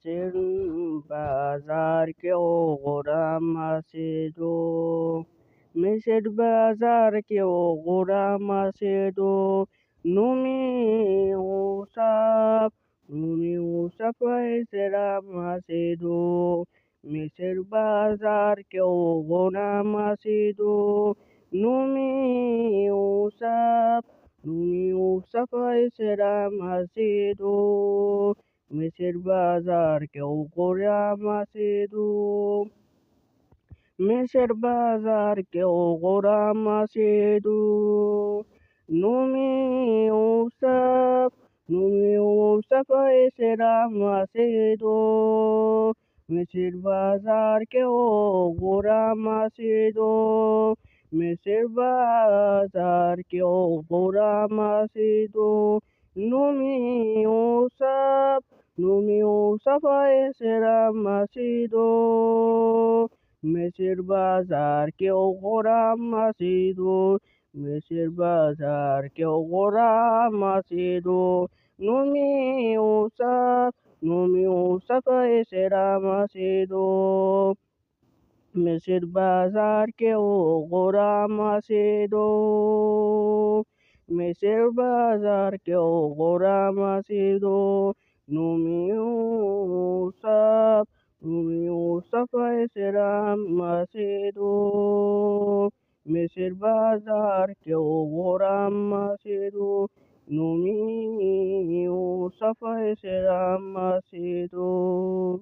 bazar ke ogora macedo. Mesir bazar ke ogora macedo. Numi usap será macedo. Mesir bazar ke ogora macedo. Numi usap será macedo. Mesir bazar ke ogora macedo. Mesir bazar ke ogora macedo. Numi usap será macedo. Mesir bazar ke ogora macedo. Mesir bazar ke ogora macedo. Numi usap será macedo. Mesir bazar ke ogora macedo. Mesir bazar ke ogora macedo. Numi usap será macedo. Mesir bazar ke ogora macedo. Mesir bazar ke ogora macedo. Numi usap será macedo. Mesir bazar ke ogora macedo. Numi usap será macedo.